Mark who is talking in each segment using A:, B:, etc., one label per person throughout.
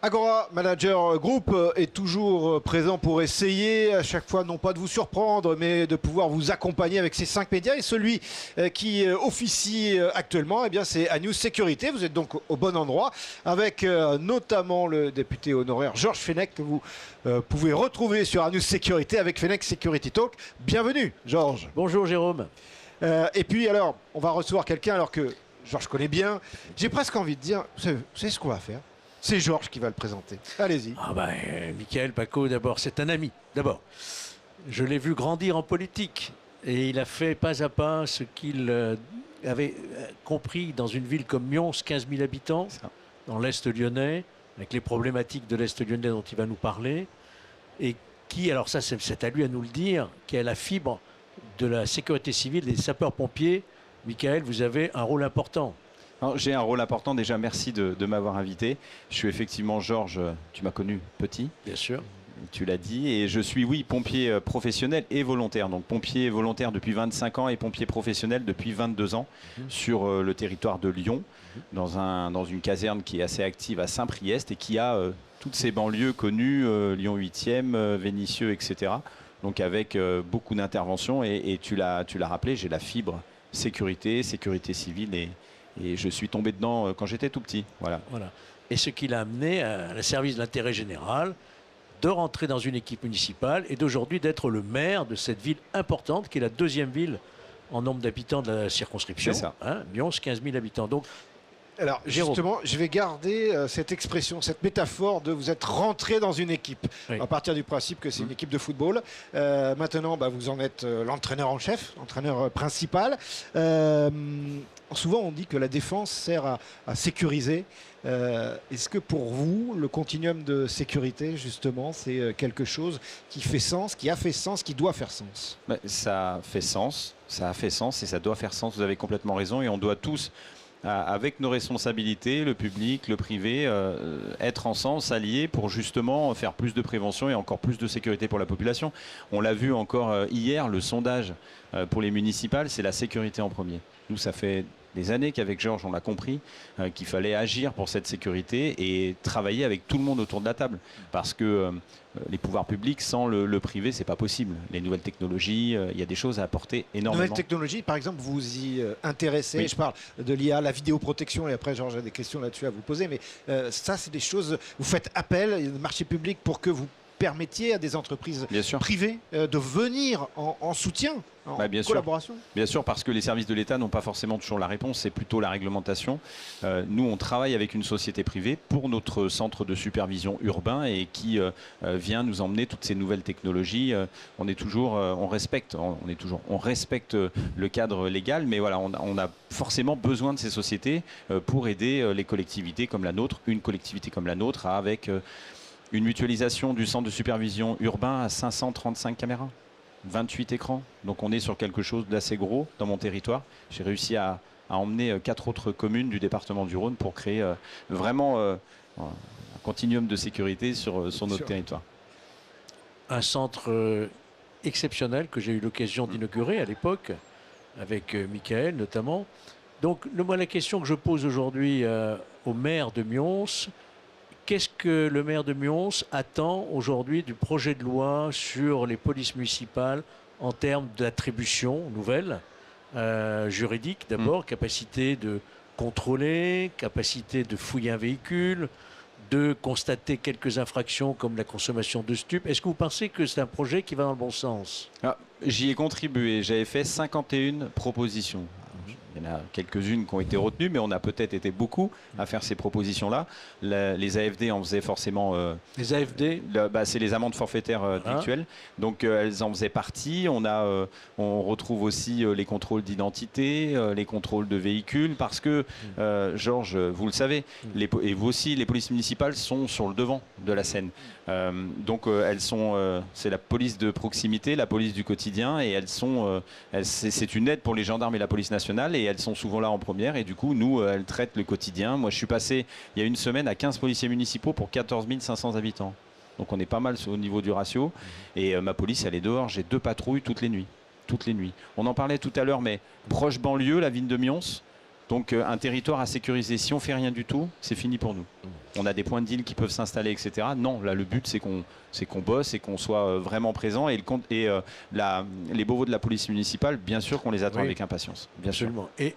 A: Agora Manager Group est toujours présent pour essayer à chaque fois non pas de vous surprendre mais de pouvoir vous accompagner avec ces 5 médias et celui qui officie actuellement c'est Anews Sécurité. Vous êtes donc au bon endroit avec notamment le député honoraire Georges Fenech que vous pouvez retrouver sur Anews Sécurité avec Fenech Security Talk. Bienvenue Georges.
B: Bonjour Jérôme.
A: Et puis alors on va recevoir quelqu'un alors que Georges connaît bien. J'ai presque envie de dire, vous savez ce qu'on va faire? C'est Georges qui va le présenter. Allez-y.
B: Michael Paco, d'abord, c'est un ami. D'abord, je l'ai vu grandir en politique et il a fait pas à pas ce qu'il avait compris dans une ville comme Mions, 15 000 habitants, dans l'Est lyonnais, avec les problématiques de l'Est lyonnais dont il va nous parler, et qui, alors ça c'est à lui à nous le dire, qui a la fibre de la sécurité civile des sapeurs-pompiers. Michael, vous avez un rôle important.
C: J'ai un rôle important. Déjà, merci de m'avoir invité. Je suis effectivement Georges, tu m'as connu petit.
B: Bien sûr.
C: Tu l'as dit. Et je suis, oui, pompier professionnel et volontaire. Donc pompier volontaire depuis 25 ans et pompier professionnel depuis 22 ans sur le territoire de Lyon, dans une caserne qui est assez active à Saint-Priest et qui a toutes ces banlieues connues, Lyon 8e, Vénissieux, etc. Donc avec beaucoup d'interventions. Et tu l'as rappelé, j'ai la fibre sécurité civile et je suis tombé dedans quand j'étais tout petit. Voilà.
B: Et ce qui l'a amené à le service de l'intérêt général, de rentrer dans une équipe municipale et d'aujourd'hui d'être le maire de cette ville importante qui est la deuxième ville en nombre d'habitants de la circonscription.
C: C'est ça.
B: Mions, 15 000 habitants. Donc,
A: alors justement, je vais garder cette expression, cette métaphore de vous êtes rentré dans une équipe. Oui. À partir du principe que c'est une équipe de football. Maintenant, vous en êtes l'entraîneur en chef, l'entraîneur principal. Souvent, on dit que la défense sert à sécuriser. Est-ce que pour vous, le continuum de sécurité, justement, c'est quelque chose qui fait sens, qui a fait sens, qui doit faire sens?
C: Ça fait sens, ça a fait sens et ça doit faire sens. Vous avez complètement raison et on doit tous, avec nos responsabilités, le public, le privé, être ensemble, s'allier pour justement faire plus de prévention et encore plus de sécurité pour la population. On l'a vu encore hier, le sondage pour les municipales, c'est la sécurité en premier. Nous, ça fait des années qu'avec Georges, on l'a compris, qu'il fallait agir pour cette sécurité et travailler avec tout le monde autour de la table. Parce que les pouvoirs publics, sans le privé, c'est pas possible. Les nouvelles technologies, il y a des choses à apporter énormément.
A: Nouvelles technologies, par exemple, vous y intéressez. Oui. Je parle de l'IA, la vidéoprotection, et après, Georges, j'ai des questions là-dessus à vous poser. Mais ça, c'est des choses, vous faites appel au marché public pour que vous permettiez à des entreprises privées de venir en soutien, en collaboration.
C: Bien sûr, parce que les services de l'État n'ont pas forcément toujours la réponse, c'est plutôt la réglementation. Nous, on travaille avec une société privée pour notre centre de supervision urbain et qui vient nous emmener toutes ces nouvelles technologies. On respecte le cadre légal, mais voilà, on a forcément besoin de ces sociétés pour aider les collectivités comme la nôtre, une collectivité comme la nôtre, avec une mutualisation du centre de supervision urbain à 535 caméras, 28 écrans. Donc on est sur quelque chose d'assez gros dans mon territoire. J'ai réussi à emmener 4 autres communes du département du Rhône pour créer vraiment un continuum de sécurité sur notre territoire.
B: Un centre exceptionnel que j'ai eu l'occasion d'inaugurer à l'époque, avec Michael notamment. Donc la question que je pose aujourd'hui au maire de Mions, qu'est-ce que le maire de Mions attend aujourd'hui du projet de loi sur les polices municipales en termes d'attribution nouvelle, juridique d'abord, capacité de contrôler, capacité de fouiller un véhicule, de constater quelques infractions comme la consommation de stupes. Est-ce que vous pensez que c'est un projet qui va dans le bon sens?
C: J'y ai contribué, j'avais fait 51 propositions. Il y en a quelques-unes qui ont été retenues, mais on a peut-être été beaucoup à faire ces propositions-là. Les AFD en faisaient forcément...
B: les AFD
C: c'est les amendes forfaitaires délictuelles. Donc elles en faisaient partie. On retrouve aussi les contrôles d'identité, les contrôles de véhicules, parce que, Georges, vous le savez, et vous aussi, les polices municipales sont sur le devant de la scène. Donc c'est la police de proximité, la police du quotidien, et c'est une aide pour les gendarmes et la police nationale, et elles sont souvent là en première, et du coup, nous, elles traitent le quotidien. Moi, je suis passé, il y a une semaine, à 15 policiers municipaux pour 14 500 habitants. Donc on est pas mal au niveau du ratio, et ma police, elle est dehors, j'ai 2 patrouilles toutes les nuits. On en parlait tout à l'heure, mais proche banlieue, la ville de Mions, Donc un territoire à sécuriser, si on fait rien du tout, c'est fini pour nous. On a des points de deal qui peuvent s'installer, etc. Non, là le but c'est qu'on bosse et qu'on soit vraiment présent. Et, les bobos de la police municipale, bien sûr qu'on les attend avec impatience. Bien
B: Absolument. Sûr. Et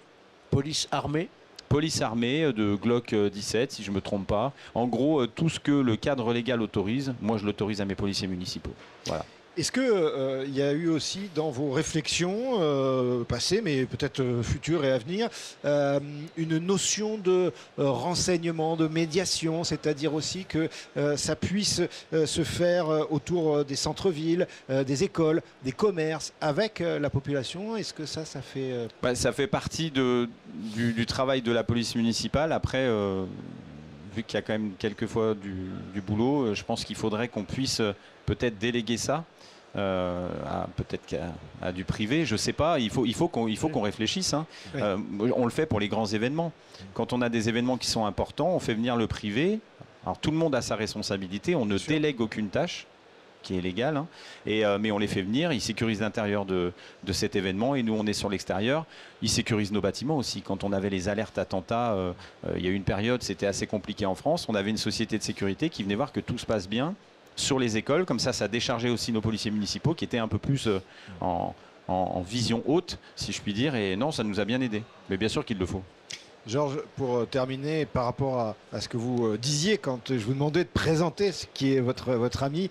B: police armée?
C: Police armée de Glock 17, si je ne me trompe pas. En gros, tout ce que le cadre légal autorise, moi je l'autorise à mes policiers municipaux. Voilà.
A: Est-ce qu'il y a eu aussi dans vos réflexions passées, mais peut-être futures et à venir, une notion de renseignement, de médiation, c'est-à-dire aussi que ça puisse se faire autour des centres-villes, des écoles, des commerces, avec la population? Est-ce que ça fait...
C: Ça fait partie du travail de la police municipale. Après, vu qu'il y a quand même quelquefois du boulot, je pense qu'il faudrait qu'on puisse peut-être déléguer ça. Peut-être à du privé, je sais pas. Il faut qu'on réfléchisse. Hein. Oui. On le fait pour les grands événements. Quand on a des événements qui sont importants, on fait venir le privé. Alors tout le monde a sa responsabilité. On ne délègue aucune tâche qui est légale, hein. Mais on les fait venir. Ils sécurisent l'intérieur de cet événement et nous on est sur l'extérieur. Ils sécurisent nos bâtiments aussi. Quand on avait les alertes attentats, il y a eu une période, c'était assez compliqué en France. On avait une société de sécurité qui venait voir que tout se passe bien sur les écoles, comme ça déchargeait aussi nos policiers municipaux qui étaient un peu plus en vision haute, si je puis dire, et non, ça nous a bien aidé. Mais bien sûr qu'il le faut.
A: Georges, pour terminer, par rapport à ce que vous disiez quand je vous demandais de présenter ce qui est votre ami,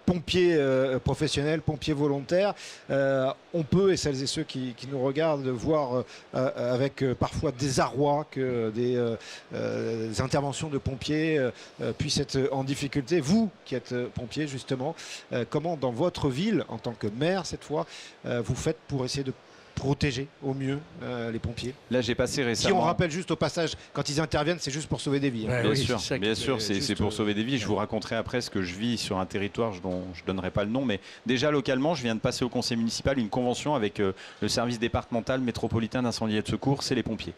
A: pompier professionnel, pompier volontaire, on peut, et celles et ceux qui nous regardent, voir avec parfois désarroi que des interventions de pompiers puissent être en difficulté. Vous qui êtes pompier justement, comment dans votre ville, en tant que maire cette fois, vous faites pour essayer de protéger au mieux les pompiers?
C: Là, j'ai passé récemment...
A: Qui, on rappelle juste au passage, quand ils interviennent, c'est juste pour sauver des vies.
C: Hein. Ouais, bien sûr, c'est pour sauver des vies. Je vous raconterai après ce que je vis sur un territoire dont je ne donnerai pas le nom. Mais déjà, localement, je viens de passer au conseil municipal une convention avec le service départemental métropolitain d'incendie et de secours, c'est les pompiers.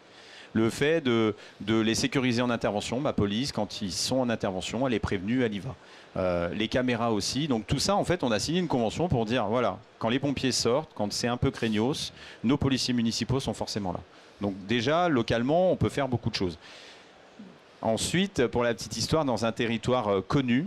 C: Le fait de les sécuriser en intervention, ma police, quand ils sont en intervention, elle est prévenue, elle y va. Les caméras aussi. Donc tout ça, en fait, on a signé une convention pour dire, voilà, quand les pompiers sortent, quand c'est un peu craignos, nos policiers municipaux sont forcément là. Donc déjà, localement, on peut faire beaucoup de choses. Ensuite, pour la petite histoire, dans un territoire connu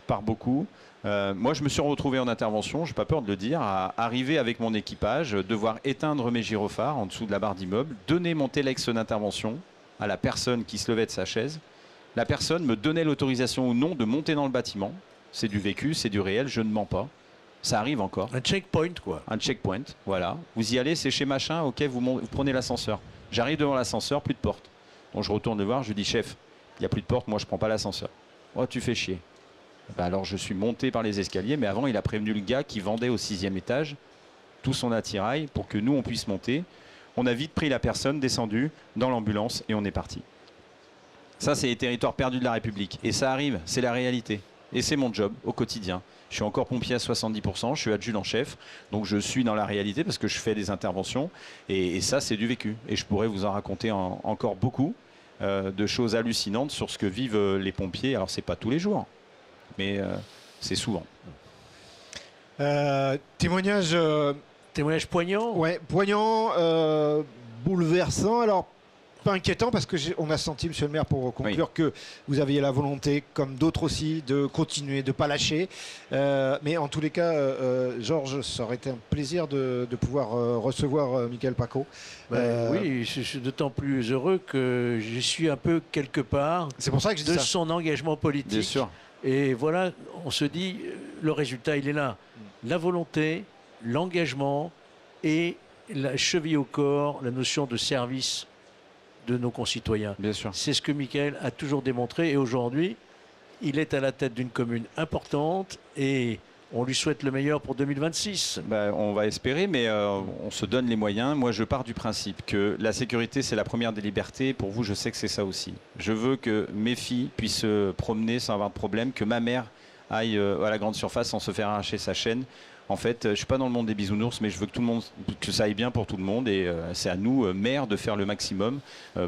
C: par beaucoup, moi, je me suis retrouvé en intervention, je n'ai pas peur de le dire, à arriver avec mon équipage, devoir éteindre mes gyrophares en dessous de la barre d'immeuble, donner mon téléx d'intervention à la personne qui se levait de sa chaise. La personne me donnait l'autorisation ou non de monter dans le bâtiment. C'est du vécu, c'est du réel, je ne mens pas. Ça arrive encore.
B: Un checkpoint, quoi.
C: Un checkpoint, voilà. Vous y allez, c'est chez machin, ok, vous prenez l'ascenseur. J'arrive devant l'ascenseur, plus de porte. Donc je retourne le voir, je lui dis, chef, il n'y a plus de porte, moi je ne prends pas l'ascenseur. Oh, tu fais chier. Ben alors je suis monté par les escaliers, mais avant il a prévenu le gars qui vendait au 6e étage tout son attirail pour que nous on puisse monter. On a vite pris la personne, descendu dans l'ambulance et on est parti. Ça c'est les territoires perdus de la République. Et ça arrive, c'est la réalité. Et c'est mon job au quotidien. Je suis encore pompier à 70%, je suis adjudant-chef, donc je suis dans la réalité parce que je fais des interventions. Et ça c'est du vécu. Et je pourrais vous en raconter encore beaucoup de choses hallucinantes sur ce que vivent les pompiers. Alors c'est pas tous les jours, mais c'est souvent.
A: Témoignage
B: poignant.
A: Ouais, poignant, bouleversant. Alors, pas inquiétant parce qu'on a senti, monsieur le maire, pour conclure, que vous aviez la volonté, comme d'autres aussi, de continuer, de ne pas lâcher. Mais en tous les cas, Georges, ça aurait été un plaisir de pouvoir recevoir Michael Paco.
B: Oui, je suis d'autant plus heureux que je suis un peu quelque part
A: pour ça que je dis
B: de son engagement politique.
C: Bien sûr.
B: Et voilà, on se dit, le résultat, il est là. La volonté, l'engagement et la cheville au corps, la notion de service de nos concitoyens.
C: Bien sûr.
B: C'est ce que Michael a toujours démontré et aujourd'hui, il est à la tête d'une commune importante et on lui souhaite le meilleur pour 2026.
C: On va espérer, mais on se donne les moyens. Moi, je pars du principe que la sécurité, c'est la première des libertés. Pour vous, je sais que c'est ça aussi. Je veux que mes filles puissent se promener sans avoir de problème, que ma mère aille à la grande surface sans se faire arracher sa chaîne. En fait, je ne suis pas dans le monde des bisounours, mais je veux que que ça aille bien pour tout le monde. Et c'est à nous, maires, de faire le maximum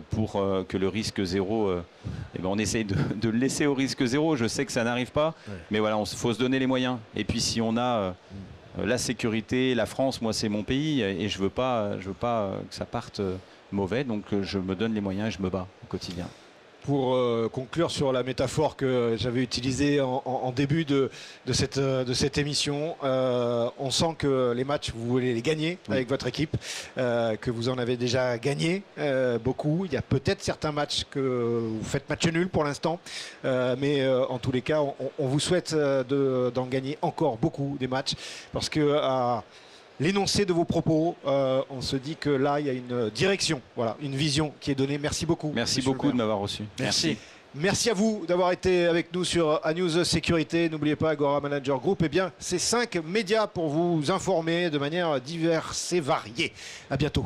C: pour que le risque zéro, on essaye de le laisser au risque zéro. Je sais que ça n'arrive pas, mais voilà, il faut se donner les moyens. Et puis si on a la sécurité, la France, moi c'est mon pays, et je veux pas que ça parte mauvais. Donc je me donne les moyens et je me bats au quotidien.
A: Pour conclure sur la métaphore que j'avais utilisée en début de cette émission, on sent que les matchs, vous voulez les gagner avec votre équipe, que vous en avez déjà gagné beaucoup. Il y a peut-être certains matchs que vous faites match nul pour l'instant, mais en tous les cas, on vous souhaite d'en gagner encore beaucoup des matchs, parce que l'énoncé de vos propos, on se dit que là, il y a une direction, voilà, une vision qui est donnée. Merci beaucoup.
C: Merci beaucoup de m'avoir reçu.
B: Merci.
A: Merci à vous d'avoir été avec nous sur ANews Sécurité. N'oubliez pas, Agora Manager Group, eh bien, c'est 5 médias pour vous informer de manière diverse et variée. À bientôt.